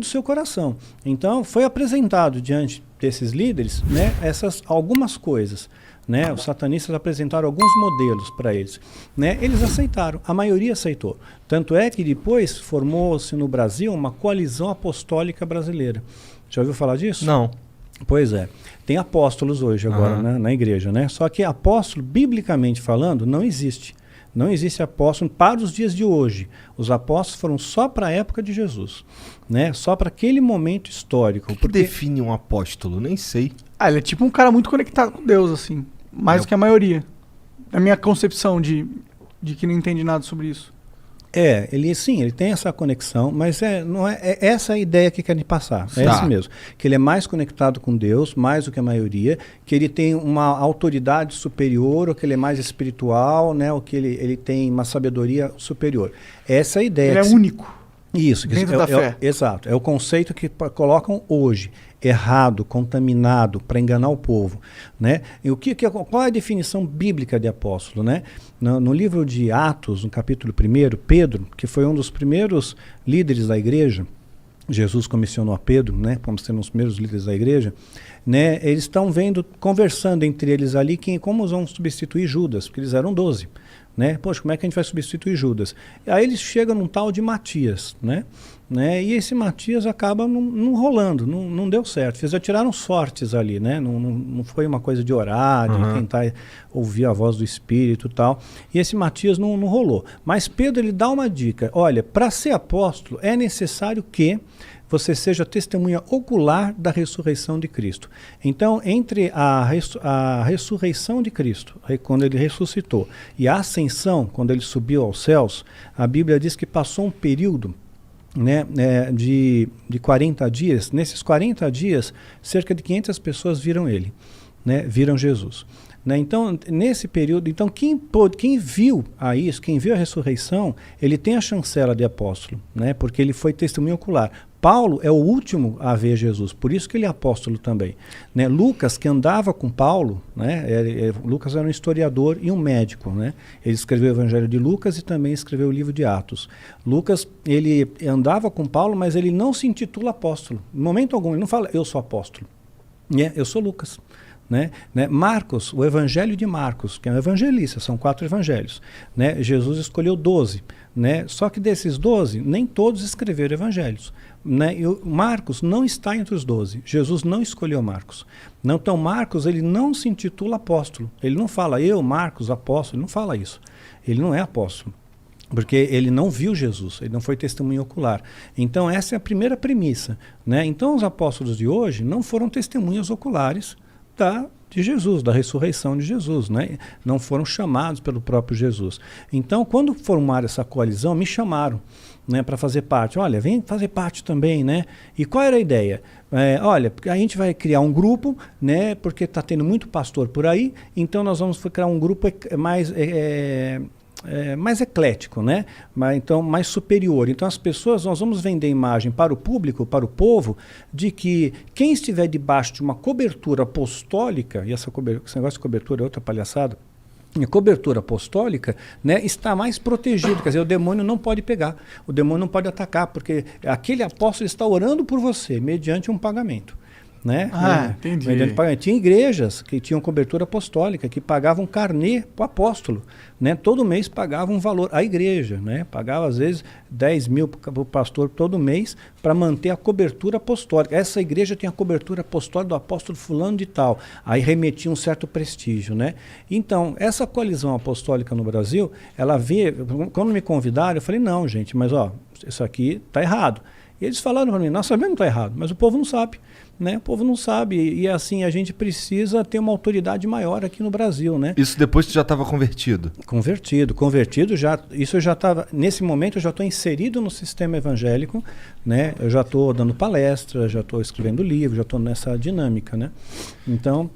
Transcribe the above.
do seu coração. Então, foi apresentado diante desses líderes, né, algumas coisas. Né, os satanistas apresentaram alguns modelos para eles. Né, eles aceitaram, a maioria aceitou. Tanto é que depois formou-se no Brasil uma coalizão apostólica brasileira. Já ouviu falar disso? Não. Pois é. Tem apóstolos hoje agora, né, na igreja. Né? Só que apóstolo, biblicamente falando, não existe. Não existe apóstolo para os dias de hoje. Os apóstolos foram só para a época de Jesus. Né? Só para aquele momento histórico. O que define um apóstolo? Nem sei. Ele é tipo um cara muito conectado com Deus, assim. Mais do que a maioria. A minha concepção de que não entende nada sobre isso. Ele tem essa conexão, mas não é essa a ideia que querem passar. É isso mesmo. Que ele é mais conectado com Deus, mais do que a maioria, que ele tem uma autoridade superior, ou que ele é mais espiritual, né, ou que ele tem uma sabedoria superior. Essa é a ideia. Ele é único. Isso. Dentro da fé. Exato. É o conceito que colocam hoje. Errado, contaminado, para enganar o povo. Né? E qual é a definição bíblica de apóstolo? Né? No livro de Atos, no capítulo 1, Pedro, que foi um dos primeiros líderes da igreja, Jesus comissionou a Pedro, né, como sendo os primeiros líderes da igreja, né, eles estão conversando entre eles ali, como vão substituir Judas, porque eles eram 12. Né? Poxa, como é que a gente vai substituir Judas? Aí eles chegam num tal de Matias, né? E esse Matias acaba não rolando, não deu certo. Eles já tiraram sortes ali, né? Não foi uma coisa de orar, de tentar ouvir a voz do Espírito e tal. E esse Matias não rolou. Mas Pedro, ele dá uma dica. Olha, para ser apóstolo é necessário que você seja testemunha ocular da ressurreição de Cristo. Então, entre a ressurreição de Cristo, quando ele ressuscitou, e a ascensão, quando ele subiu aos céus, a Bíblia diz que passou um período, né, de 40 dias. Nesses 40 dias, cerca de 500 pessoas viram ele, né, viram Jesus. Né? Então, nesse período, quem viu isso, quem viu a ressurreição, ele tem a chancela de apóstolo, né, porque ele foi testemunha ocular. Paulo é o último a ver Jesus, por isso que ele é apóstolo também. Né? Lucas, que andava com Paulo, né? Lucas era um historiador e um médico. Né? Ele escreveu o Evangelho de Lucas e também escreveu o livro de Atos. Lucas, ele andava com Paulo, mas ele não se intitula apóstolo. Em momento algum, ele não fala, eu sou apóstolo. Eu sou Lucas. Né? Marcos, o Evangelho de Marcos, que é um evangelista, são 4 evangelhos. Né? Jesus escolheu 12. Né? Só que desses 12, nem todos escreveram evangelhos. Né? E o Marcos não está entre os 12. Jesus não escolheu Marcos. Não, então Marcos, ele não se intitula apóstolo. Ele não fala, eu, Marcos, apóstolo. Ele não fala isso. Ele não é apóstolo. Porque ele não viu Jesus, ele não foi testemunha ocular. Então essa é a primeira premissa. Né? Então os apóstolos de hoje não foram testemunhas oculares de Jesus, da ressurreição de Jesus, né? Não foram chamados pelo próprio Jesus. Então, quando formaram essa coalizão, me chamaram, né, para fazer parte. Olha, vem fazer parte também, né? E qual era a ideia? Olha, a gente vai criar um grupo, né? Porque está tendo muito pastor por aí, então nós vamos criar um grupo mais eclético, né? Então mais superior. Então as pessoas, nós vamos vender imagem para o público, para o povo, de que quem estiver debaixo de uma cobertura apostólica, e esse negócio de cobertura é outra palhaçada, a cobertura apostólica, né, está mais protegido, quer dizer, o demônio não pode pegar, o demônio não pode atacar, porque aquele apóstolo está orando por você, mediante um pagamento. Né? Entendi. Tinha igrejas que tinham cobertura apostólica, que pagavam carnê para o apóstolo. Né? Todo mês pagavam um valor. A igreja, né? Pagava às vezes 10 mil para o pastor todo mês para manter a cobertura apostólica. Essa igreja tem a cobertura apostólica do apóstolo fulano de tal. Aí remetia um certo prestígio. Né? Então, essa coalizão apostólica no Brasil, ela quando me convidaram, eu falei, não, gente, mas isso aqui está errado. E eles falaram para mim, nós sabemos que está errado, mas o povo não sabe. Né? O povo não sabe, e assim, a gente precisa ter uma autoridade maior aqui no Brasil, né? Isso depois que já estava convertido? Convertido já, isso eu já estava, nesse momento eu já estou inserido no sistema evangélico, né? Eu já estou dando palestra, já estou escrevendo livro, já estou nessa dinâmica, né? Então